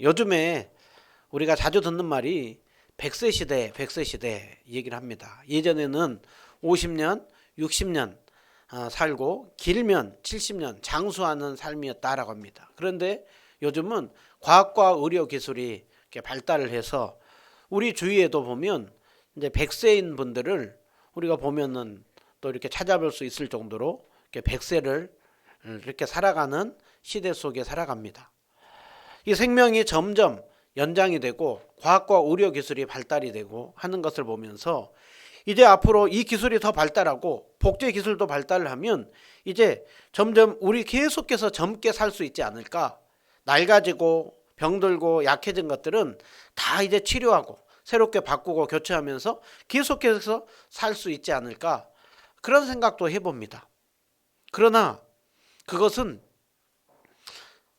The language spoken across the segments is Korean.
요즘에 우리가 자주 듣는 말이 100세 시대, 100세 시대 얘기를 합니다. 예전에는 50년, 60년 살고 길면 70년 장수하는 삶이었다라고 합니다. 그런데 요즘은 과학과 의료 기술이 이렇게 발달을 해서 우리 주위에도 보면 이제 100세인 분들을 우리가 보면은 또 이렇게 찾아볼 수 있을 정도로 이렇게 100세를 이렇게 살아가는 시대 속에 살아갑니다. 이 생명이 점점 연장이 되고 과학과 의료 기술이 발달이 되고 하는 것을 보면서 이제 앞으로 이 기술이 더 발달하고 복제 기술도 발달을 하면 이제 점점 우리 계속해서 젊게 살 수 있지 않을까. 낡아지고 병들고 약해진 것들은 다 이제 치료하고 새롭게 바꾸고 교체하면서 계속해서 살 수 있지 않을까. 그런 생각도 해봅니다. 그러나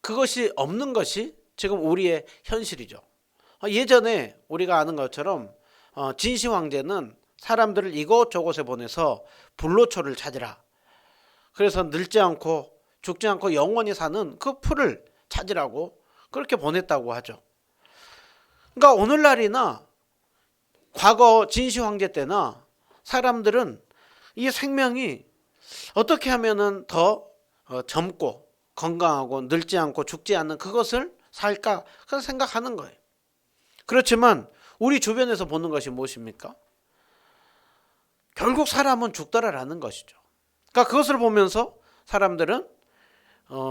그것이 없는 것이 지금 우리의 현실이죠. 예전에 우리가 아는 것처럼 진시 황제는 사람들을 이곳저곳에 보내서 불로초를 찾으라. 그래서 늙지 않고 죽지 않고 영원히 사는 그 풀을 찾으라고 그렇게 보냈다고 하죠. 그러니까 오늘날이나 과거 진시 황제 때나 사람들은 이 생명이 어떻게 하면은 더 젊고 건강하고 늙지 않고 죽지 않는 그것을 살까 그런 생각하는 거예요. 그렇지만 우리 주변에서 보는 것이 무엇입니까? 결국 사람은 죽더라라는 것이죠. 그러니까 그것을 보면서 사람들은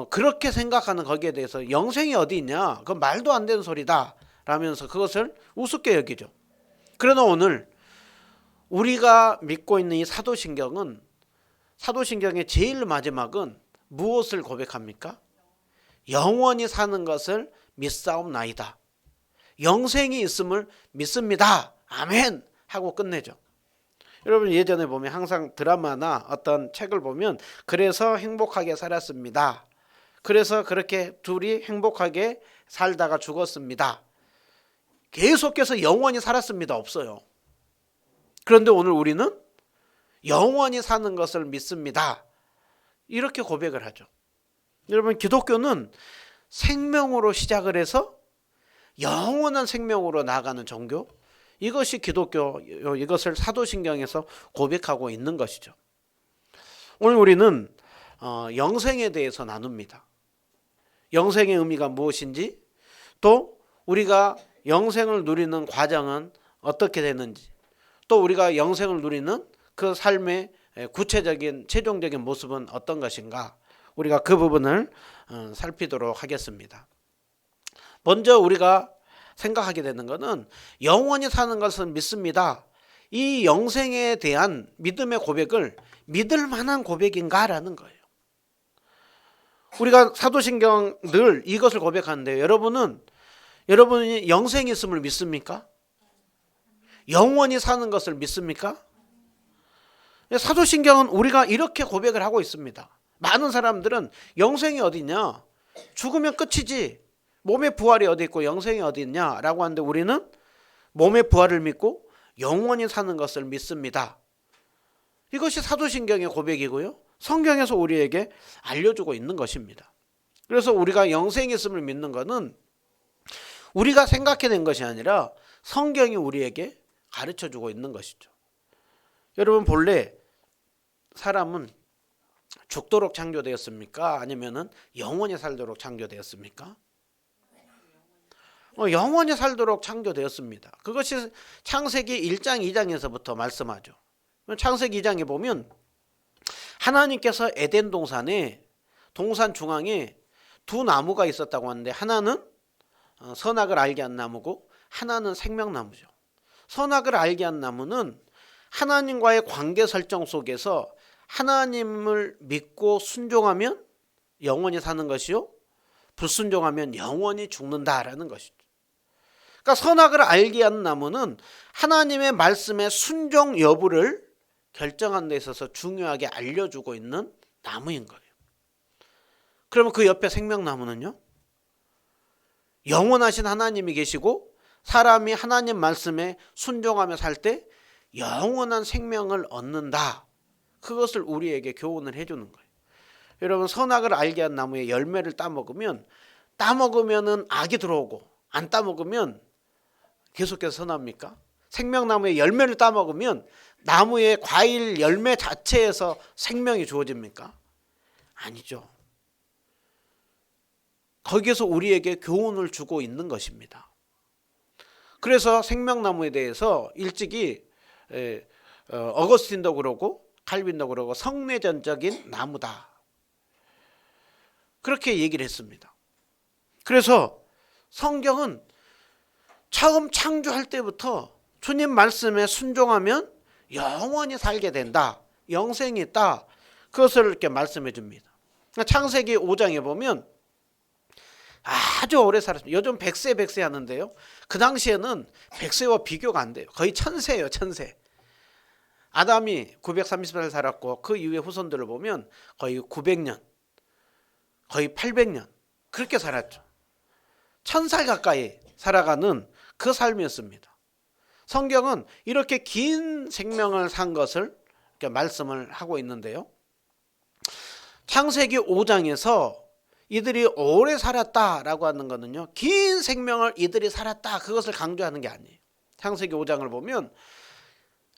그렇게 생각하는 거기에 대해서 영생이 어디 있냐? 그건 말도 안 되는 소리다 라면서 그것을 우습게 여기죠. 그러나 오늘 우리가 믿고 있는 이 사도신경은 사도신경의 제일 마지막은 무엇을 고백합니까? 영원히 사는 것을 믿사옵나이다. 영생이 있음을 믿습니다. 아멘 하고 끝내죠. 여러분 예전에 보면 항상 드라마나 어떤 책을 보면 그래서 행복하게 살았습니다. 그래서 그렇게 둘이 행복하게 살다가 죽었습니다. 계속해서 영원히 살았습니다. 없어요. 그런데 오늘 우리는 영원히 사는 것을 믿습니다. 이렇게 고백을 하죠. 여러분 기독교는 생명으로 시작을 해서 영원한 생명으로 나아가는 종교, 이것이 기독교, 이것을 사도신경에서 고백하고 있는 것이죠. 오늘 우리는 영생에 대해서 나눕니다. 영생의 의미가 무엇인지, 또 우리가 영생을 누리는 과정은 어떻게 되는지, 또 우리가 영생을 누리는 그 삶의 구체적인 최종적인 모습은 어떤 것인가, 우리가 그 부분을 살피도록 하겠습니다. 먼저 우리가 생각하게 되는 것은 영원히 사는 것을 믿습니다. 이 영생에 대한 믿음의 고백을 믿을 만한 고백인가라는 거예요. 우리가 사도신경 늘 이것을 고백하는데 여러분이 영생이 있음을 믿습니까? 영원히 사는 것을 믿습니까? 사도신경은 우리가 이렇게 고백을 하고 있습니다. 많은 사람들은 영생이 어디냐? 죽으면 끝이지. 몸의 부활이 어디 있고 영생이 어디 있냐라고 하는데 우리는 몸의 부활을 믿고 영원히 사는 것을 믿습니다. 이것이 사도신경의 고백이고요. 성경에서 우리에게 알려주고 있는 것입니다. 그래서 우리가 영생이 있음을 믿는 것은 우리가 생각해낸 것이 아니라 성경이 우리에게 가르쳐주고 있는 것이죠. 여러분 본래 사람은 죽도록 창조되었습니까? 아니면은 영원히 살도록 창조되었습니까? 영원히 살도록 창조되었습니다. 그것이 창세기 1장 2장에서부터 말씀하죠. 창세기 2장에 보면 하나님께서 에덴 동산에 동산 중앙에 두 나무가 있었다고 하는데 하나는 선악을 알게 한 나무고 하나는 생명나무죠. 선악을 알게 한 나무는 하나님과의 관계 설정 속에서 하나님을 믿고 순종하면 영원히 사는 것이요, 불순종하면 영원히 죽는다라는 것이죠. 그러니까 선악을 알게 하는 나무는 하나님의 말씀의 순종 여부를 결정하는 데 있어서 중요하게 알려주고 있는 나무인 거예요. 그러면 그 옆에 생명나무는요? 영원하신 하나님이 계시고 사람이 하나님 말씀에 순종하며 살 때 영원한 생명을 얻는다. 그것을 우리에게 교훈을 해주는 거예요. 여러분 선악을 알게 한 나무의 열매를 따먹으면은 악이 들어오고 안 따먹으면 계속해서 선합니까? 생명나무의 열매를 따먹으면 나무의 과일 열매 자체에서 생명이 주어집니까? 아니죠. 거기에서 우리에게 교훈을 주고 있는 것입니다. 그래서 생명나무에 대해서 일찍이 어거스틴도 그러고 칼빈도 그러고 성내전적인 나무다, 그렇게 얘기를 했습니다. 그래서 성경은 처음 창조할 때부터 주님 말씀에 순종하면 영원히 살게 된다, 영생이 있다, 그것을 이렇게 말씀해 줍니다. 창세기 5장에 보면 아주 오래 살았습니다. 요즘 100세 하는데요, 그 당시에는 100세와 비교가 안 돼요. 거의 1000세예요. 1000세. 아담이 930살 살았고 그 이후에 후손들을 보면 거의 900년, 거의 800년 그렇게 살았죠. 1000살 가까이 살아가는 그 삶이었습니다. 성경은 이렇게 긴 생명을 산 것을 이렇게 말씀을 하고 있는데요, 창세기 5장에서 이들이 오래 살았다라고 하는 것은요, 긴 생명을 이들이 살았다 그것을 강조하는 게 아니에요. 창세기 5장을 보면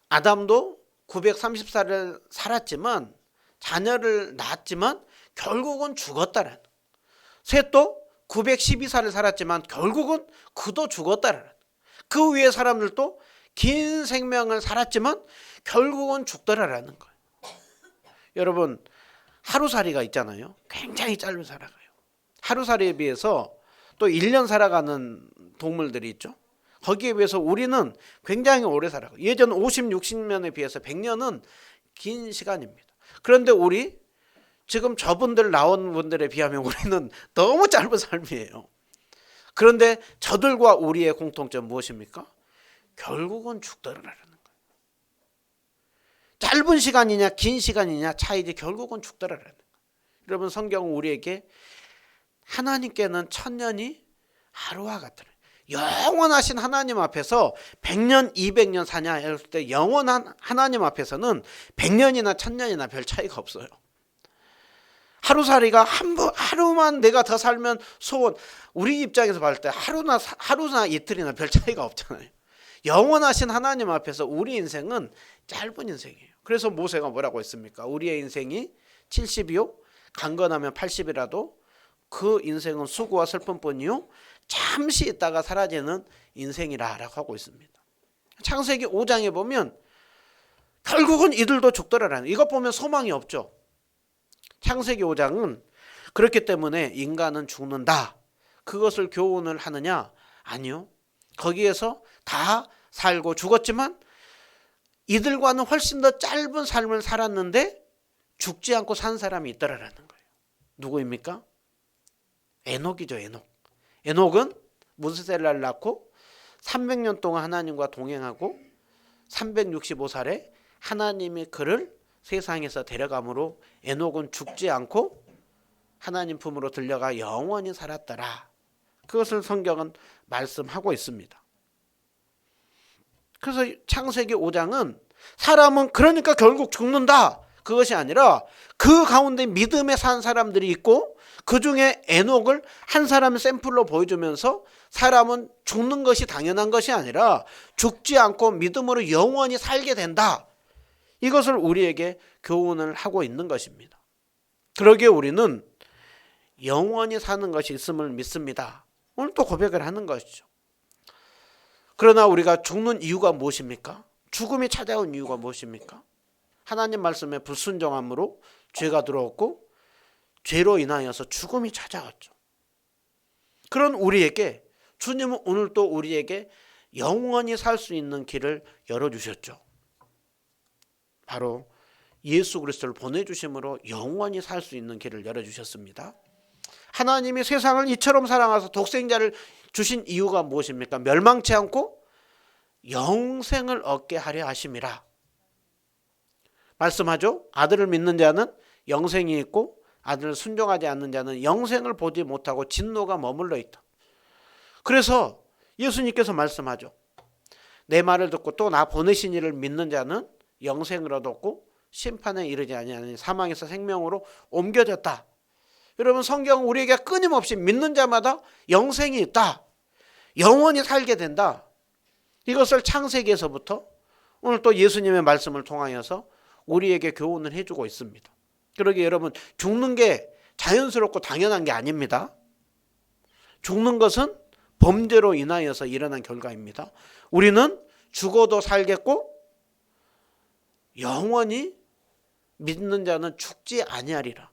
아담도 930살을 살았지만, 자녀를 낳았지만 결국은 죽었다라는, 셋도 912살을 살았지만 결국은 그도 죽었다라는, 그 위에 사람들도 긴 생명을 살았지만 결국은 죽더라라는 거예요. 여러분, 하루살이가 있잖아요. 굉장히 짧은 살아가요. 하루살이에 비해서 또 1년 살아가는 동물들이 있죠. 거기에 비해서 우리는 굉장히 오래 살아가요. 예전 50, 60년에 비해서 100년은 긴 시간입니다. 그런데 우리 지금 저분들 나온 분들에 비하면 우리는 너무 짧은 삶이에요. 그런데 저들과 우리의 공통점 무엇입니까? 결국은 죽더라라는 거예요. 짧은 시간이냐 긴 시간이냐 차이지 결국은 죽더라라는 거예요. 여러분, 성경은 우리에게 하나님께는 천년이 하루와 같으라. 영원하신 하나님 앞에서 100년 200년 사냐 했을 때 영원한 하나님 앞에서는 100년이나 1000년이나 별 차이가 없어요. 하루살이가 하루만 내가 더 살면 소원, 우리 입장에서 봤을 때 하루나 이틀이나 별 차이가 없잖아요. 영원하신 하나님 앞에서 우리 인생은 짧은 인생이에요. 그래서 모세가 뭐라고 했습니까? 우리의 인생이 70이요 강건하면 80이라도 그 인생은 수고와 슬픔뿐이요 잠시 있다가 사라지는 인생이라고 하고 있습니다. 창세기 5장에 보면 결국은 이들도 죽더라라는, 이것 보면 소망이 없죠. 창세기 5장은 그렇기 때문에 인간은 죽는다, 그것을 교훈을 하느냐? 아니요. 거기에서 다 살고 죽었지만 이들과는 훨씬 더 짧은 삶을 살았는데 죽지 않고 산 사람이 있더라라는 거예요. 누구입니까? 에녹이죠. 에녹은 무스셀라를 낳고 300년 동안 하나님과 동행하고 365살에 하나님이 그를 세상에서 데려감으로 에녹은 죽지 않고 하나님 품으로 들려가 영원히 살았더라. 그것을 성경은 말씀하고 있습니다. 그래서 창세기 5장은 사람은 그러니까 결국 죽는다, 그것이 아니라 그 가운데 믿음에 산 사람들이 있고 그 중에 에녹을 한 사람의 샘플로 보여주면서 사람은 죽는 것이 당연한 것이 아니라 죽지 않고 믿음으로 영원히 살게 된다, 이것을 우리에게 교훈을 하고 있는 것입니다. 그러기에 우리는 영원히 사는 것이 있음을 믿습니다. 오늘 또 고백을 하는 것이죠. 그러나 우리가 죽는 이유가 무엇입니까? 죽음이 찾아온 이유가 무엇입니까? 하나님 말씀에 불순종함으로 죄가 들어왔고 죄로 인하여서 죽음이 찾아왔죠. 그런 우리에게 주님은 오늘 또 우리에게 영원히 살 수 있는 길을 열어주셨죠. 바로 예수 그리스도를 보내주심으로 영원히 살 수 있는 길을 열어주셨습니다. 하나님이 세상을 이처럼 사랑하사 독생자를 주신 이유가 무엇입니까? 멸망치 않고 영생을 얻게 하려 하심이라 말씀하죠. 아들을 믿는 자는 영생이 있고 아들을 순종하지 않는 자는 영생을 보지 못하고 진노가 머물러 있다. 그래서 예수님께서 말씀하죠. 내 말을 듣고 또 나 보내신 이를 믿는 자는 영생을 얻었고 심판에 이르지 아니하니 사망에서 생명으로 옮겨졌다. 여러분, 성경은 우리에게 끊임없이 믿는 자마다 영생이 있다, 영원히 살게 된다. 이것을 창세기에서부터 오늘 또 예수님의 말씀을 통하여서 우리에게 교훈을 해주고 있습니다. 그러기에 여러분, 죽는 게 자연스럽고 당연한 게 아닙니다. 죽는 것은 범죄로 인하여서 일어난 결과입니다. 우리는 죽어도 살겠고 영원히 믿는 자는 죽지 아니하리라.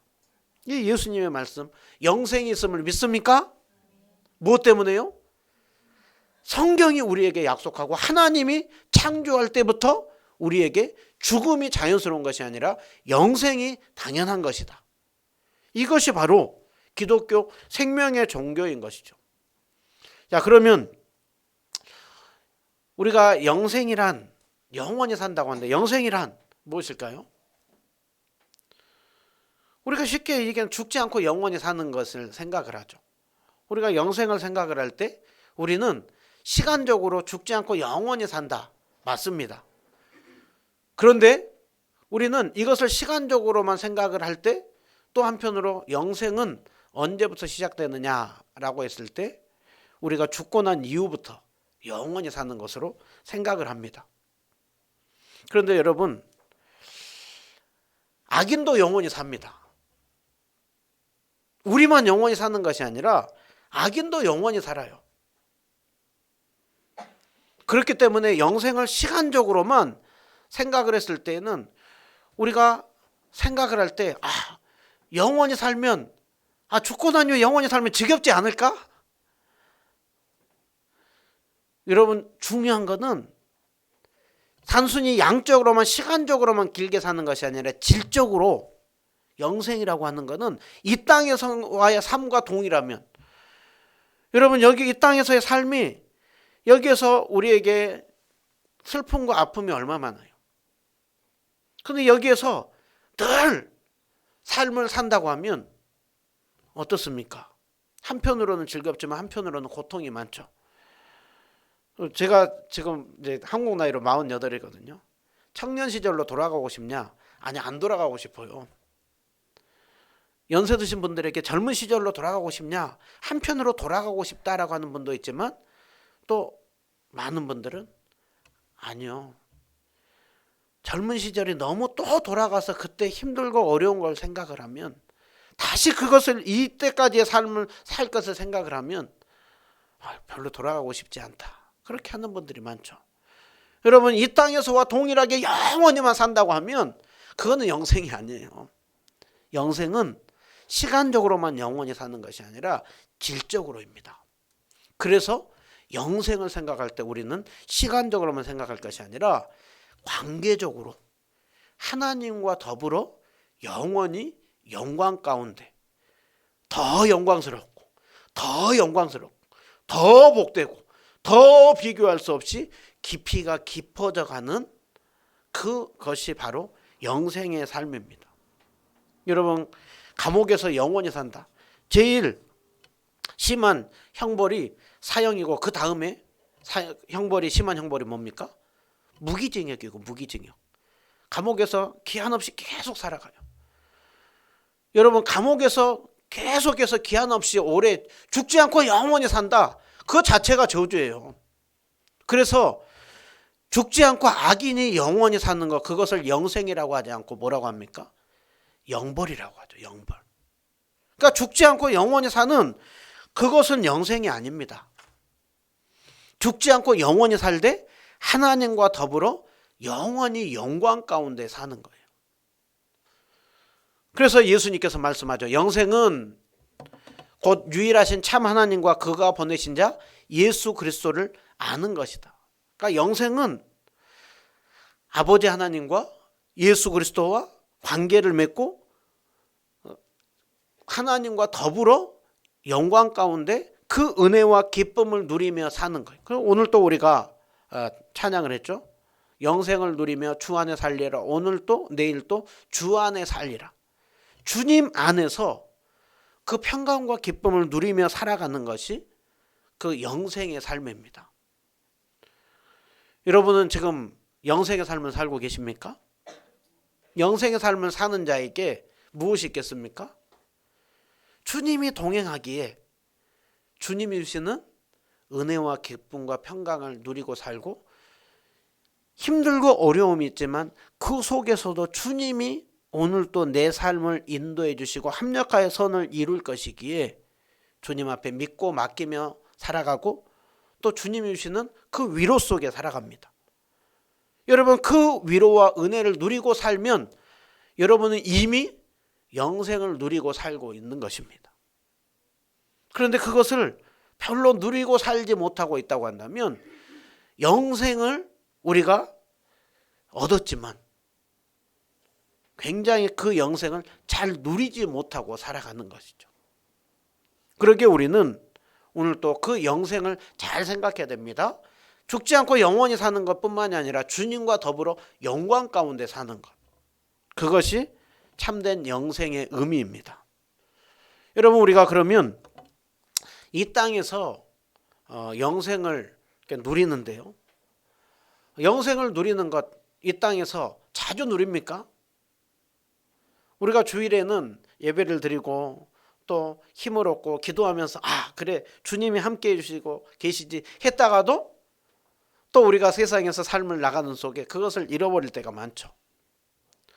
이 예수님의 말씀, 영생이 있음을 믿습니까? 무엇 때문에요? 성경이 우리에게 약속하고 하나님이 창조할 때부터 우리에게 죽음이 자연스러운 것이 아니라 영생이 당연한 것이다. 이것이 바로 기독교 생명의 종교인 것이죠. 자, 그러면 우리가 영생이란, 영원히 산다고 하는데 영생이란 무엇일까요? 우리가 쉽게 얘기하면 죽지 않고 영원히 사는 것을 생각을 하죠. 우리가 영생을 생각을 할 때 우리는 시간적으로 죽지 않고 영원히 산다. 맞습니다. 그런데 우리는 이것을 시간적으로만 생각을 할 때 또 한편으로 영생은 언제부터 시작되느냐라고 했을 때 우리가 죽고 난 이후부터 영원히 사는 것으로 생각을 합니다. 그런데 여러분, 악인도 영원히 삽니다. 우리만 영원히 사는 것이 아니라 악인도 영원히 살아요. 그렇기 때문에 영생을 시간적으로만 생각을 했을 때에는 우리가 생각을 할 때 영원히 살면 죽고 난 후에 영원히 살면 지겹지 않을까? 여러분, 중요한 것은 단순히 양적으로만 시간적으로만 길게 사는 것이 아니라 질적으로 영생이라고 하는 것은 이 땅에서와의 삶과 동일하면, 여러분, 여기 이 땅에서의 삶이 여기에서 우리에게 슬픔과 아픔이 얼마나 많아요. 근데 여기에서 늘 삶을 산다고 하면 어떻습니까? 한편으로는 즐겁지만 한편으로는 고통이 많죠. 제가 지금 이제 한국 나이로 48이거든요. 청년 시절로 돌아가고 싶냐? 아니, 안 돌아가고 싶어요. 연세 드신 분들에게 젊은 시절로 돌아가고 싶냐? 한편으로 돌아가고 싶다라고 하는 분도 있지만 또 많은 분들은 아니요. 젊은 시절이 너무 또 돌아가서 그때 힘들고 어려운 걸 생각을 하면, 다시 그것을 이때까지의 삶을 살 것을 생각을 하면 별로 돌아가고 싶지 않다. 그렇게 하는 분들이 많죠. 여러분, 이 땅에서와 동일하게 영원히만 산다고 하면 그거는 영생이 아니에요. 영생은 시간적으로만 영원히 사는 것이 아니라 질적으로입니다. 그래서 영생을 생각할 때 우리는 시간적으로만 생각할 것이 아니라 관계적으로 하나님과 더불어 영원히 영광 가운데 더 영광스럽고 더 복되고 더 비교할 수 없이 깊이가 깊어져 가는 그것이 바로 영생의 삶입니다. 여러분, 감옥에서 영원히 산다. 제일 심한 형벌이 사형이고 그 다음에 형벌이 심한 형벌이 뭡니까? 무기징역이고 무기징역. 감옥에서 기한 없이 계속 살아가요. 여러분, 감옥에서 계속해서 기한 없이 오래 죽지 않고 영원히 산다. 그 자체가 저주예요. 그래서 죽지 않고 악인이 영원히 사는 것, 그것을 영생이라고 하지 않고 뭐라고 합니까? 영벌이라고 하죠. 영벌. 그러니까 죽지 않고 영원히 사는 그것은 영생이 아닙니다. 죽지 않고 영원히 살되 하나님과 더불어 영원히 영광 가운데 사는 거예요. 그래서 예수님께서 말씀하죠. 영생은 곧 유일하신 참 하나님과 그가 보내신 자 예수 그리스도를 아는 것이다. 그러니까 영생은 아버지 하나님과 예수 그리스도와 관계를 맺고 하나님과 더불어 영광 가운데 그 은혜와 기쁨을 누리며 사는 거예요. 그럼 오늘 또 우리가 찬양을 했죠. 영생을 누리며 주 안에 살리라. 오늘 또 내일 또 주 안에 살리라. 주님 안에서 그 평강과 기쁨을 누리며 살아가는 것이 그 영생의 삶입니다. 여러분은 지금 영생의 삶을 살고 계십니까? 영생의 삶을 사는 자에게 무엇이 있겠습니까? 주님이 동행하기에 주님이 주시는 은혜와 기쁨과 평강을 누리고 살고 힘들고 어려움이 있지만 그 속에서도 주님이 오늘 또 내 삶을 인도해 주시고 합력하여 선을 이룰 것이기에 주님 앞에 믿고 맡기며 살아가고 또 주님이 주시는 그 위로 속에 살아갑니다. 여러분 그 위로와 은혜를 누리고 살면 여러분은 이미 영생을 누리고 살고 있는 것입니다. 그런데 그것을 별로 누리고 살지 못하고 있다고 한다면 영생을 우리가 얻었지만 굉장히 그 영생을 잘 누리지 못하고 살아가는 것이죠. 그러기에 우리는 오늘 또 그 영생을 잘 생각해야 됩니다. 죽지 않고 영원히 사는 것뿐만이 아니라 주님과 더불어 영광 가운데 사는 것. 그것이 참된 영생의 의미입니다. 여러분 우리가 그러면 이 땅에서 영생을 누리는데요. 영생을 누리는 것, 이 땅에서 자주 누립니까? 우리가 주일에는 예배를 드리고 또 힘을 얻고 기도하면서 그래 주님이 함께 해주시고 계시지 했다가도 또 우리가 세상에서 삶을 나가는 속에 그것을 잃어버릴 때가 많죠.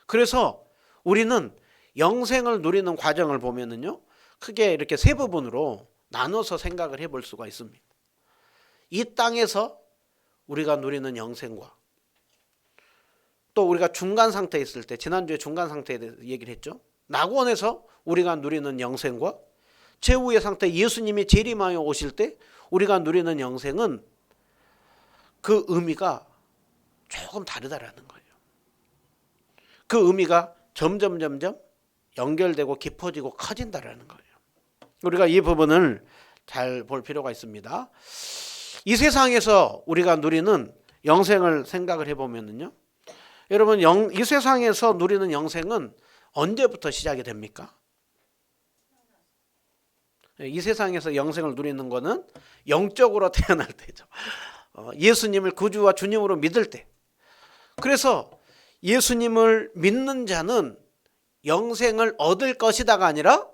그래서 우리는 영생을 누리는 과정을 보면은요, 크게 이렇게 세 부분으로 나눠서 생각을 해볼 수가 있습니다. 이 땅에서 우리가 누리는 영생과 또 우리가 중간 상태에 있을 때, 지난주에 중간 상태에 대해서 얘기를 했죠. 낙원에서 우리가 누리는 영생과 최후의 상태, 예수님이 재림하여 오실 때 우리가 누리는 영생은 그 의미가 조금 다르다라는 거예요. 그 의미가 점점 연결되고 깊어지고 커진다라는 거예요. 우리가 이 부분을 잘 볼 필요가 있습니다. 이 세상에서 우리가 누리는 영생을 생각을 해보면요, 여러분 이 세상에서 누리는 영생은 언제부터 시작이 됩니까? 이 세상에서 영생을 누리는 것은 영적으로 태어날 때죠. 예수님을 구주와 주님으로 믿을 때. 그래서 예수님을 믿는 자는 영생을 얻을 것이다가 아니라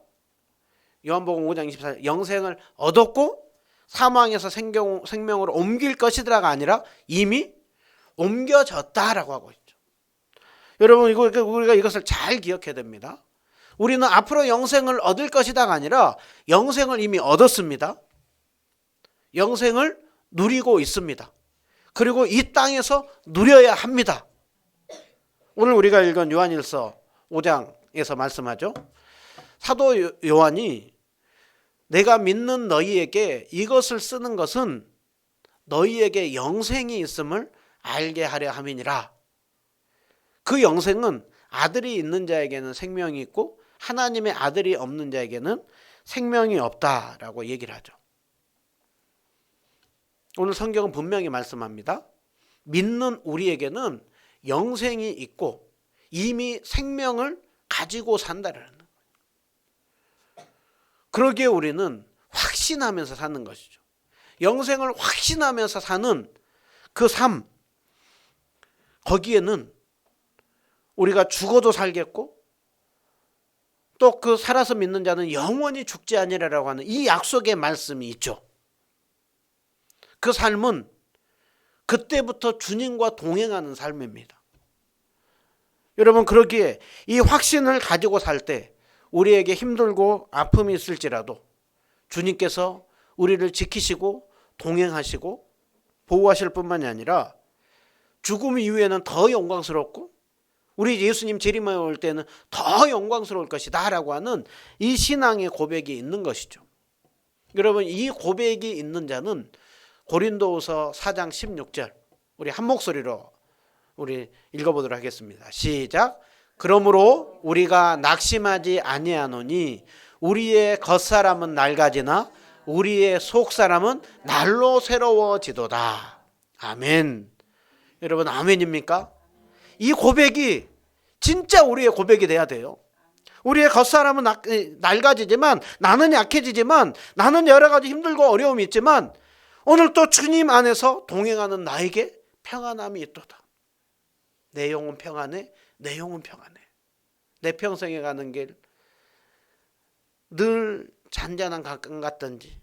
요한복음 5장 24절 영생을 얻었고 사망에서 생명으로 옮길 것이다가 아니라 이미 옮겨졌다라고 하고 있죠. 여러분 우리가 이것을 잘 기억해야 됩니다. 우리는 앞으로 영생을 얻을 것이다가 아니라 영생을 이미 얻었습니다. 영생을 누리고 있습니다. 그리고 이 땅에서 누려야 합니다. 오늘 우리가 읽은 요한일서 5장에서 말씀하죠. 사도 요한이 내가 믿는 너희에게 이것을 쓰는 것은 너희에게 영생이 있음을 알게 하려 함이니라. 그 영생은 아들이 있는 자에게는 생명이 있고 하나님의 아들이 없는 자에게는 생명이 없다라고 얘기를 하죠. 오늘 성경은 분명히 말씀합니다. 믿는 우리에게는 영생이 있고 이미 생명을 가지고 산다라는 거예요. 그러기에 우리는 확신하면서 사는 것이죠. 영생을 확신하면서 사는 그 삶, 거기에는 우리가 죽어도 살겠고 또 그 살아서 믿는 자는 영원히 죽지 아니라라고 하는 이 약속의 말씀이 있죠. 그 삶은 그때부터 주님과 동행하는 삶입니다. 여러분 그러기에 이 확신을 가지고 살 때 우리에게 힘들고 아픔이 있을지라도 주님께서 우리를 지키시고 동행하시고 보호하실 뿐만이 아니라 죽음 이후에는 더 영광스럽고 우리 예수님 재림하여 올 때는 더 영광스러울 것이다 라고 하는 이 신앙의 고백이 있는 것이죠. 여러분 이 고백이 있는 자는 고린도후서 4장 16절 우리 한 목소리로 우리 읽어보도록 하겠습니다. 시작. 그러므로 우리가 낙심하지 아니하노니 우리의 겉사람은 낡아지나 우리의 속사람은 날로 새로워지도다. 아멘. 여러분 아멘입니까? 이 고백이 진짜 우리의 고백이 돼야 돼요. 우리의 겉사람은 낡아지지만 나는 약해지지만 나는 여러 가지 힘들고 어려움이 있지만 오늘 또 주님 안에서 동행하는 나에게 평안함이 있도다. 내 영혼 평안해. 내 영혼 평안해. 내 평생에 가는 길 늘 잔잔한 강강 같든지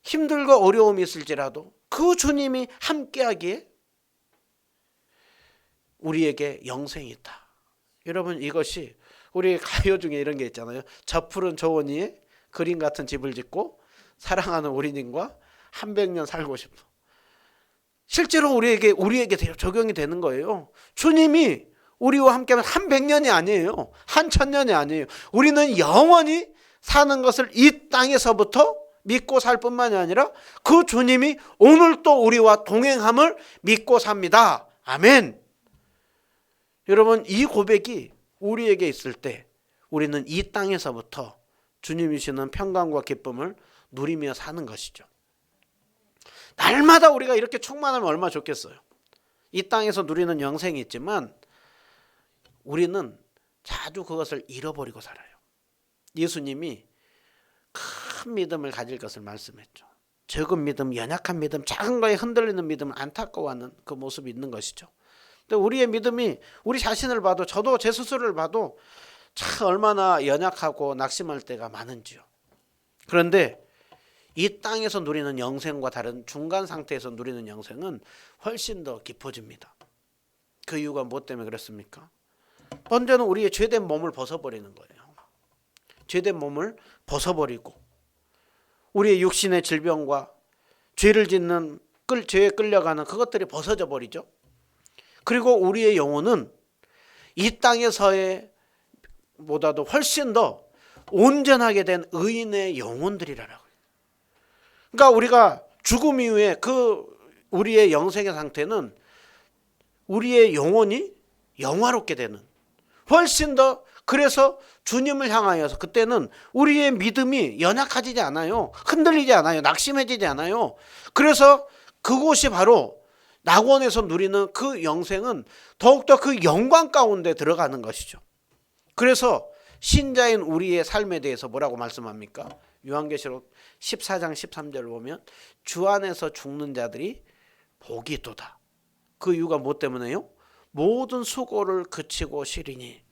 힘들고 어려움이 있을지라도 그 주님이 함께하기에 우리에게 영생이 있다. 여러분, 이것이 우리 가요 중에 이런 게 있잖아요. 저 푸른 초원위에 그림 같은 집을 짓고 사랑하는 우리님과 100년 살고 싶어. 실제로 우리에게 적용이 되는 거예요. 주님이 우리와 함께하면 100년이 아니에요. 1000년이 아니에요. 우리는 영원히 사는 것을 이 땅에서부터 믿고 살 뿐만이 아니라 그 주님이 오늘 또 우리와 동행함을 믿고 삽니다. 아멘. 여러분, 이 고백이 우리에게 있을 때 우리는 이 땅에서부터 주님이 주시는 평강과 기쁨을 누리며 사는 것이죠. 날마다 우리가 이렇게 충만하면 얼마나 좋겠어요. 이 땅에서 누리는 영생이 있지만 우리는 자주 그것을 잃어버리고 살아요. 예수님이 큰 믿음을 가질 것을 말씀했죠. 적은 믿음, 연약한 믿음, 작은 거에 흔들리는 믿음을 안타까워하는 그 모습이 있는 것이죠. 근데 우리의 믿음이 우리 자신을 봐도, 저도 제 스스로를 봐도 참 얼마나 연약하고 낙심할 때가 많은지요. 그런데 이 땅에서 누리는 영생과 다른 중간 상태에서 누리는 영생은 훨씬 더 깊어집니다. 그 이유가 무엇 때문에 그렇습니까? 먼저는 우리의 죄된 몸을 벗어버리는 거예요. 죄된 몸을 벗어버리고 우리의 육신의 질병과 죄를 짓는 죄에 끌려가는 그것들이 벗어져 버리죠. 그리고 우리의 영혼은 이 땅에서의 보다도 훨씬 더 온전하게 된 의인의 영혼들이라고. 그러니까 우리가 죽음 이후에 그 우리의 영생의 상태는 우리의 영혼이 영화롭게 되는, 훨씬 더, 그래서 주님을 향하여서 그때는 우리의 믿음이 연약해지지 않아요. 흔들리지 않아요. 낙심해지지 않아요. 그래서 그곳이 바로 낙원에서 누리는 그 영생은 더욱더 그 영광 가운데 들어가는 것이죠. 그래서 신자인 우리의 삶에 대해서 뭐라고 말씀합니까? 요한계시록 14장 13절을 보면 주 안에서 죽는 자들이 복이 있도다. 그 이유가 뭐 때문에요? 모든 수고를 그치고 쉬리니.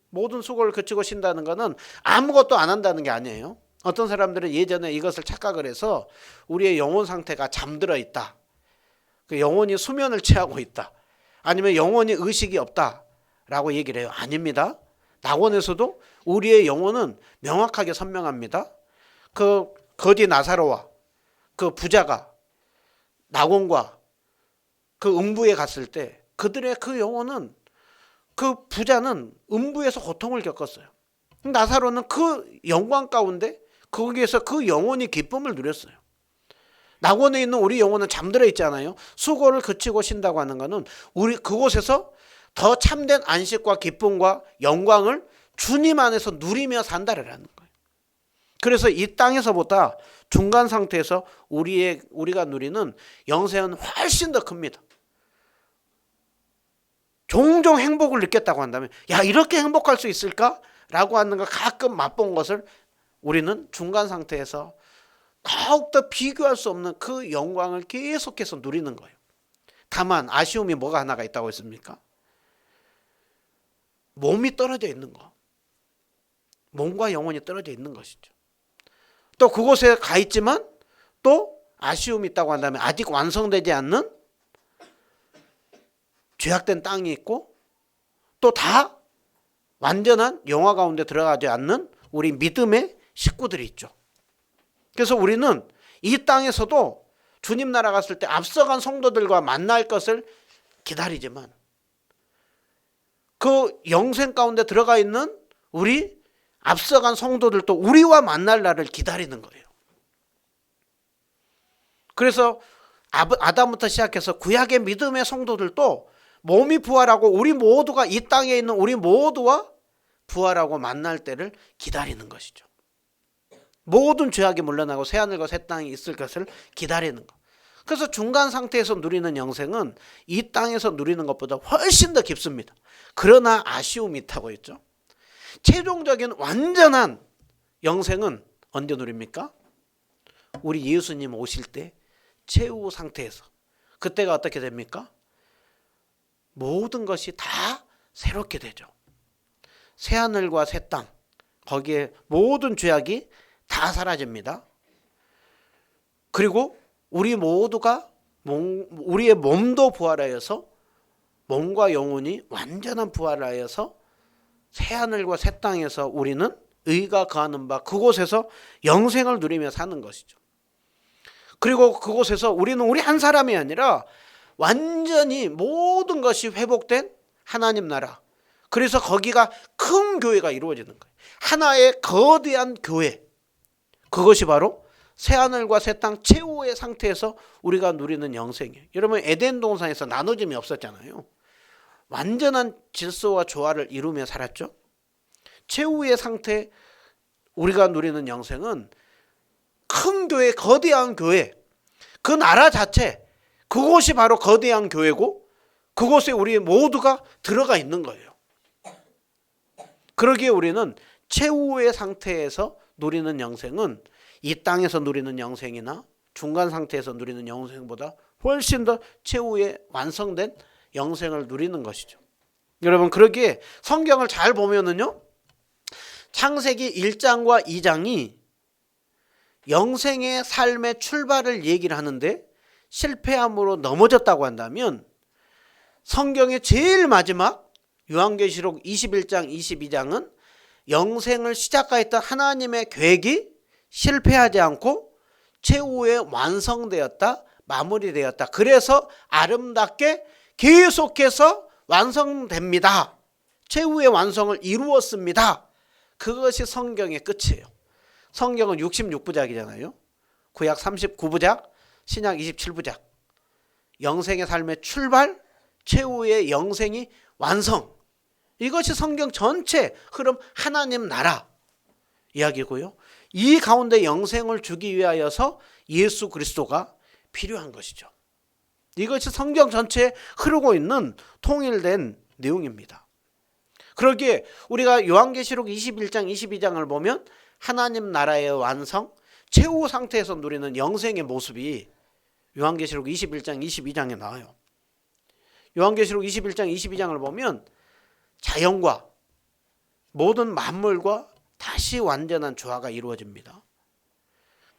모든 수고를 그치고 쉰다는 것은 아무것도 안 한다는 게 아니에요. 어떤 사람들은 예전에 이것을 착각을 해서 우리의 영혼 상태가 잠들어 있다, 그 영혼이 수면을 취하고 있다, 아니면 영혼이 의식이 없다라고 얘기를 해요. 아닙니다. 낙원에서도 우리의 영혼은 명확하게 선명합니다. 그 거지 나사로와 그 부자가 낙원과 그 음부에 갔을 때 그들의 그 영혼은, 그 부자는 음부에서 고통을 겪었어요. 나사로는 그 영광 가운데 거기에서 그 영혼이 기쁨을 누렸어요. 낙원에 있는 우리 영혼은 잠들어 있잖아요. 수고를 그치고 쉰다고 하는 것은 우리 그곳에서 더 참된 안식과 기쁨과 영광을 주님 안에서 누리며 산다라는 거예요. 그래서 이 땅에서보다 중간 상태에서 우리가 누리는 영생은 훨씬 더 큽니다. 종종 행복을 느꼈다고 한다면, 야, 이렇게 행복할 수 있을까? 라고 하는 걸 가끔 맛본 것을 우리는 중간 상태에서 더욱더 비교할 수 없는 그 영광을 계속해서 누리는 거예요. 다만 아쉬움이 뭐가 하나가 있다고 했습니까? 몸이 떨어져 있는 거. 몸과 영혼이 떨어져 있는 것이죠. 또 그곳에 가 있지만 또 아쉬움이 있다고 한다면 아직 완성되지 않는 죄악된 땅이 있고, 또 다 완전한 영화 가운데 들어가지 않는 우리 믿음의 식구들이 있죠. 그래서 우리는 이 땅에서도 주님 나라 갔을 때 앞서간 성도들과 만날 것을 기다리지만 그 영생 가운데 들어가 있는 우리 앞서간 성도들도 우리와 만날 날을 기다리는 거예요. 그래서 아담부터 시작해서 구약의 믿음의 성도들도 몸이 부활하고 우리 모두가 이 땅에 있는 우리 모두와 부활하고 만날 때를 기다리는 것이죠. 모든 죄악이 물러나고 새하늘과 새 땅이 있을 것을 기다리는 것. 그래서 중간 상태에서 누리는 영생은 이 땅에서 누리는 것보다 훨씬 더 깊습니다. 그러나 아쉬움이 있다고 했죠. 최종적인 완전한 영생은 언제 누립니까? 우리 예수님 오실 때 최후 상태에서. 그때가 어떻게 됩니까? 모든 것이 다 새롭게 되죠. 새하늘과 새 땅, 거기에 모든 죄악이 다 사라집니다. 그리고 우리 모두가 우리의 몸도 부활하여서 몸과 영혼이 완전한 부활하여서 새하늘과 새 땅에서 우리는 의가 거하는 바 그곳에서 영생을 누리며 사는 것이죠. 그리고 그곳에서 우리는 우리 한 사람이 아니라 완전히 모든 것이 회복된 하나님 나라. 그래서 거기가 큰 교회가 이루어지는 거예요. 하나의 거대한 교회. 그것이 바로 새하늘과 새 땅 최후의 상태에서 우리가 누리는 영생이에요. 여러분 에덴 동산에서 나눠짐이 없었잖아요. 완전한 질서와 조화를 이루며 살았죠. 최후의 상태 우리가 누리는 영생은 큰 교회, 거대한 교회, 그 나라 자체, 그곳이 바로 거대한 교회고 그곳에 우리 모두가 들어가 있는 거예요. 그러기에 우리는 최후의 상태에서 누리는 영생은 이 땅에서 누리는 영생이나 중간 상태에서 누리는 영생보다 훨씬 더 최후의 완성된 영생을 누리는 것이죠. 여러분 그러기에 성경을 잘 보면은요, 창세기 1장과 2장이 영생의 삶의 출발을 얘기를 하는데 실패함으로 넘어졌다고 한다면 성경의 제일 마지막 요한계시록 21장 22장은 영생을 시작하였던 하나님의 계획이 실패하지 않고 최후에 완성되었다, 마무리되었다. 그래서 아름답게 계속해서 완성됩니다. 최후의 완성을 이루었습니다. 그것이 성경의 끝이에요. 성경은 66부작이잖아요. 구약 39부작, 신약 27부작. 영생의 삶의 출발, 최후의 영생이 완성. 이것이 성경 전체 흐름 하나님 나라 이야기고요. 이 가운데 영생을 주기 위하여서 예수 그리스도가 필요한 것이죠. 이것이 성경 전체에 흐르고 있는 통일된 내용입니다. 그러기에 우리가 요한계시록 21장 22장을 보면 하나님 나라의 완성, 최후 상태에서 누리는 영생의 모습이 요한계시록 21장 22장에 나와요. 요한계시록 21장 22장을 보면 자연과 모든 만물과 다시 완전한 조화가 이루어집니다.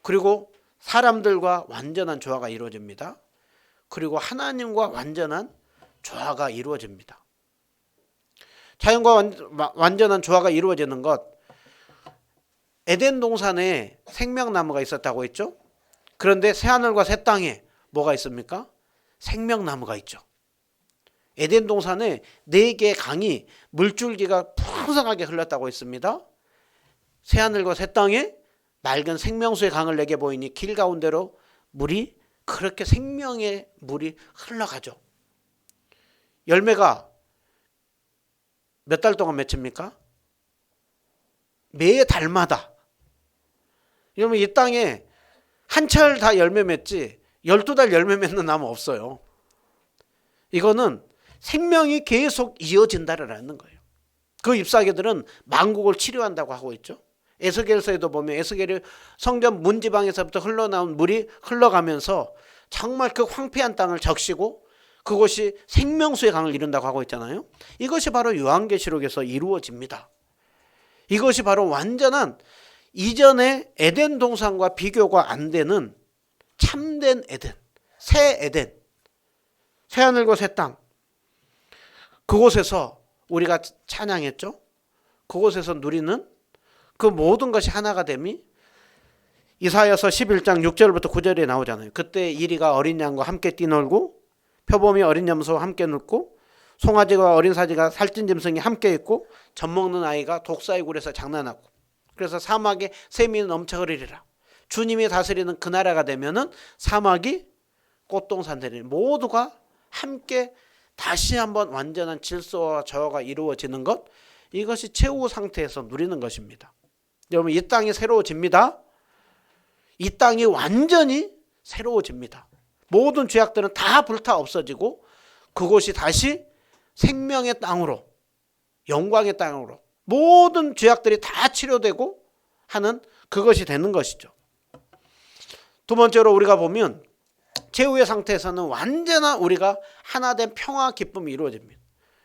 그리고 사람들과 완전한 조화가 이루어집니다. 그리고 하나님과 완전한 조화가 이루어집니다. 자연과 완전한 조화가 이루어지는 것, 에덴 동산에 생명나무가 있었다고 했죠. 그런데 새하늘과 새 땅에 뭐가 있습니까? 생명나무가 있죠. 에덴 동산에 4개의 강이 물줄기가 풍성하게 흘렀다고 했습니다. 새하늘과 새 땅에 맑은 생명수의 강을 내게 보이니 길 가운데로 물이 그렇게 생명의 물이 흘러가죠. 열매가 몇 달 동안 맺힙니까? 매 달마다. 그러면 이 땅에 한철 다 열매 맺지 12달 열매 맺는 나무 없어요. 이거는 생명이 계속 이어진다라는 거예요. 그 잎사귀들은 만국을 치료한다고 하고 있죠. 에스겔서에도 보면 에스겔이 성전 문지방에서부터 흘러나온 물이 흘러가면서 정말 그 황폐한 땅을 적시고 그것이 생명수의 강을 이룬다고 하고 있잖아요. 이것이 바로 요한계시록에서 이루어집니다. 이것이 바로 완전한 이전의 에덴 동산과 비교가 안 되는 참된 에덴, 새 에덴, 새하늘과 새 땅. 그곳에서 우리가 찬양했죠. 그곳에서 누리는 그 모든 것이 하나가 됨이 이사야서 11장 6절부터 9절에 나오잖아요. 그때 이리가 어린 양과 함께 뛰놀고 표범이 어린 염소와 함께 눕고 송아지와 어린 사지가 살찐 짐승이 함께 있고 젖먹는 아이가 독사의 굴에서 장난하고 그래서 사막에 샘이 넘쳐 흐르리라. 주님이 다스리는 그 나라가 되면은 사막이 꽃동산 되리니 모두가 함께 다시 한번 완전한 질서와 조화가 이루어지는 것, 이것이 최후 상태에서 누리는 것입니다. 여러분 이 땅이 새로워집니다. 이 땅이 완전히 새로워집니다. 모든 죄악들은 다 불타 없어지고 그곳이 다시 생명의 땅으로, 영광의 땅으로 모든 죄악들이 다 치료되고 하는 그것이 되는 것이죠. 두 번째로 우리가 보면 최후의 상태에서는 완전한 우리가 하나된 평화 기쁨이 이루어집니다.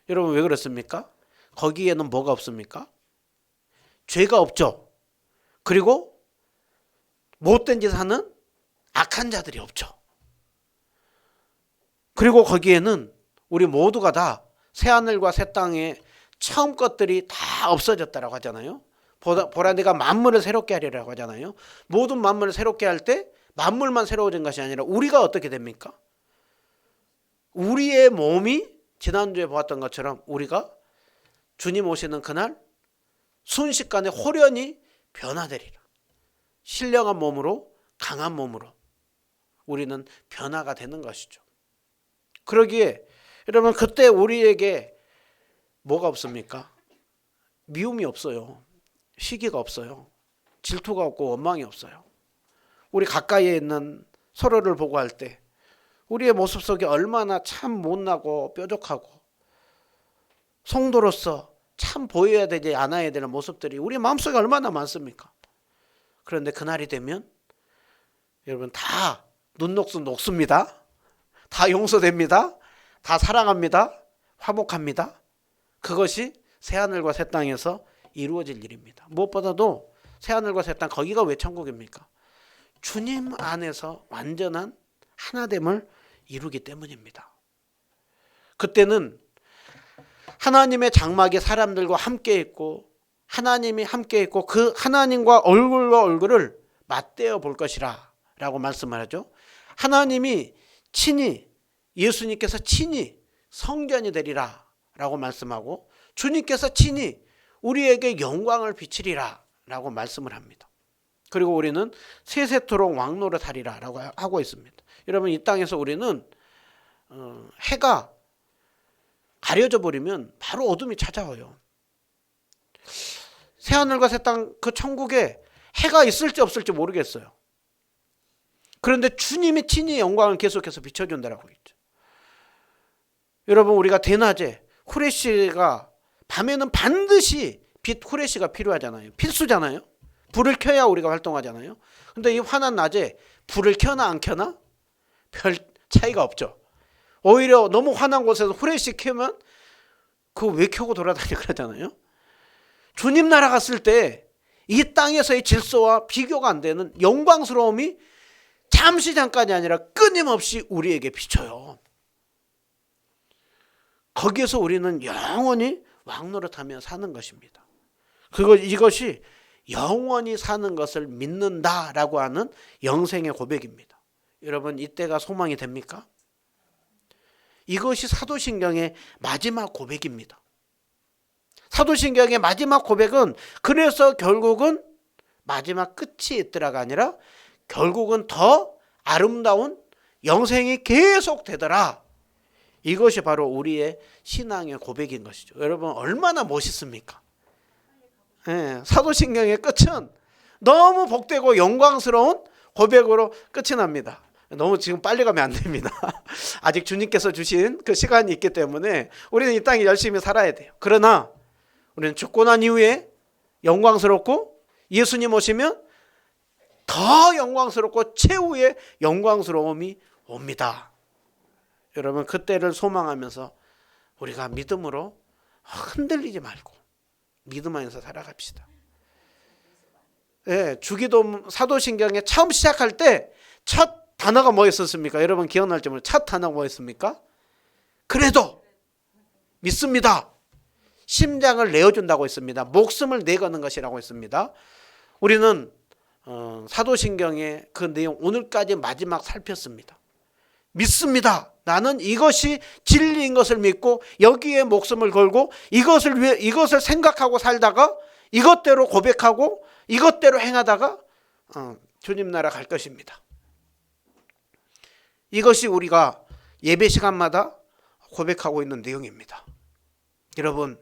여러분 왜 그렇습니까? 거기에는 뭐가 없습니까? 죄가 없죠. 그리고 못된 짓 하는 악한 자들이 없죠. 그리고 거기에는 우리 모두가 다 새하늘과 새 땅의 처음 것들이 다 없어졌다라고 하잖아요. 보라 내가 만물을 새롭게 하리라고 하잖아요. 모든 만물을 새롭게 할 때 만물만 새로워진 것이 아니라 우리가 어떻게 됩니까? 우리의 몸이 지난주에 보았던 것처럼 우리가 주님 오시는 그날 순식간에 홀연히 변화되리라. 신령한 몸으로 강한 몸으로 우리는 변화가 되는 것이죠. 그러기에 여러분 그때 우리에게 뭐가 없습니까? 미움이 없어요. 시기가 없어요. 질투가 없고 원망이 없어요. 우리 가까이에 있는 서로를 보고 할 때 우리의 모습 속에 얼마나 참 못나고 뾰족하고 성도로서 참 보여야 되지 않아야 되는 모습들이 우리 마음속에 얼마나 많습니까? 그런데 그날이 되면 여러분 다 눈녹슨 녹습니다. 다 용서됩니다. 다 사랑합니다. 화목합니다. 그것이 새하늘과 새 땅에서 이루어질 일입니다. 무엇보다도 새하늘과 새 땅 거기가 왜 천국입니까? 주님 안에서 완전한 하나됨을 이루기 때문입니다. 그때는 하나님의 장막에 사람들과 함께 있고 하나님이 함께 있고 그 하나님과 얼굴과 얼굴을 맞대어 볼 것이라 라고 말씀을 하죠. 하나님이 친히 예수님께서 친히 성전이 되리라 라고 말씀하고 주님께서 친히 우리에게 영광을 비치리라 라고 말씀을 합니다. 그리고 우리는 세세토록 왕노릇하리라 라고 하고 있습니다. 여러분 이 땅에서 우리는 해가 가려져 버리면 바로 어둠이 찾아와요. 새하늘과 새 땅 그 천국에 해가 있을지 없을지 모르겠어요. 그런데 주님이 친히 영광을 계속해서 비춰준다라고 했죠. 여러분 우리가 대낮에 후레쉬가 밤에는 반드시 빛 후레쉬가 필요하잖아요. 필수잖아요. 불을 켜야 우리가 활동하잖아요. 근데 이 환한 낮에 불을 켜나 안 켜나 별 차이가 없죠. 오히려 너무 환한 곳에서 후레쉬 켜면 그거 왜 켜고 돌아다니고 그러잖아요. 주님 나라 갔을 때 이 땅에서의 질서와 비교가 안 되는 영광스러움이 잠시 잠깐이 아니라 끊임없이 우리에게 비쳐요. 거기에서 우리는 영원히 왕노릇하며 사는 것입니다. 이것이 영원히 사는 것을 믿는다라고 하는 영생의 고백입니다. 여러분 이때가 소망이 됩니까? 이것이 사도신경의 마지막 고백입니다. 사도신경의 마지막 고백은 그래서 결국은 마지막 끝이 있더라가 아니라 결국은 더 아름다운 영생이 계속 되더라. 이것이 바로 우리의 신앙의 고백인 것이죠. 여러분 얼마나 멋있습니까? 네, 사도신경의 끝은 너무 복되고 영광스러운 고백으로 끝이 납니다. 너무 지금 빨리 가면 안 됩니다. 아직 주님께서 주신 그 시간이 있기 때문에 우리는 이 땅에 열심히 살아야 돼요. 그러나 우리는 죽고 난 이후에 영광스럽고 예수님 오시면 더 영광스럽고 최후의 영광스러움이 옵니다. 여러분 그때를 소망하면서 우리가 믿음으로 흔들리지 말고 믿음 안에서 살아갑시다. 네, 주기도 사도신경에 처음 시작할 때 첫 단어가 뭐였었습니까? 여러분 기억날지 모르겠어요. 첫 단어가 뭐였습니까? 그래도 믿습니다. 심장을 내어준다고 했습니다. 목숨을 내거는 것이라고 했습니다. 우리는 사도신경의 그 내용 오늘까지 마지막 살폈습니다. 믿습니다. 나는 이것이 진리인 것을 믿고 여기에 목숨을 걸고 이것을 생각하고 살다가 이것대로 고백하고 이것대로 행하다가 주님 나라 갈 것입니다. 이것이 우리가 예배 시간마다 고백하고 있는 내용입니다. 여러분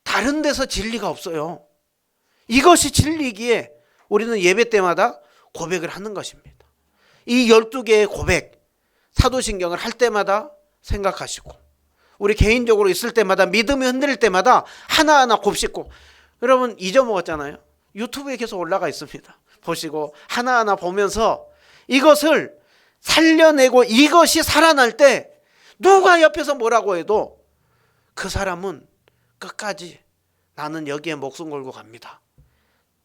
다른 데서 진리가 없어요. 이것이 진리이기에 우리는 예배 때마다 고백을 하는 것입니다. 이 12개의 고백 사도신경을 할 때마다 생각하시고 우리 개인적으로 있을 때마다 믿음이 흔들릴 때마다 하나하나 곱씹고 여러분 잊어먹었잖아요. 유튜브에 계속 올라가 있습니다. 보시고 하나하나 보면서 이것을 살려내고 이것이 살아날 때 누가 옆에서 뭐라고 해도 그 사람은 끝까지 나는 여기에 목숨 걸고 갑니다.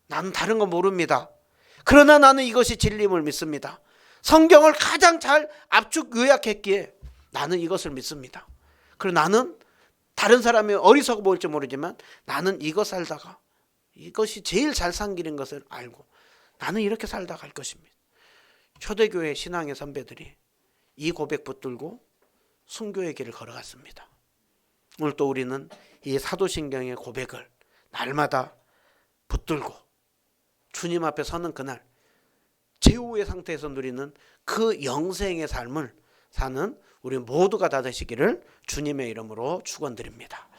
나는 다른 거 모릅니다. 그러나 나는 이것이 진리임을 믿습니다. 성경을 가장 잘 압축 요약했기에 나는 이것을 믿습니다. 그리고 나는 다른 사람이 어리석어 보일지 모르지만 나는 이거 살다가 이것이 제일 잘 산 길인 것을 알고 나는 이렇게 살다 갈 것입니다. 초대교회 신앙의 선배들이 이 고백 붙들고 순교의 길을 걸어갔습니다. 오늘 또 우리는 이 사도신경의 고백을 날마다 붙들고 주님 앞에 서는 그날 최후의 상태에서 누리는 그 영생의 삶을 사는 우리 모두가 다 되시기를 주님의 이름으로 축원드립니다.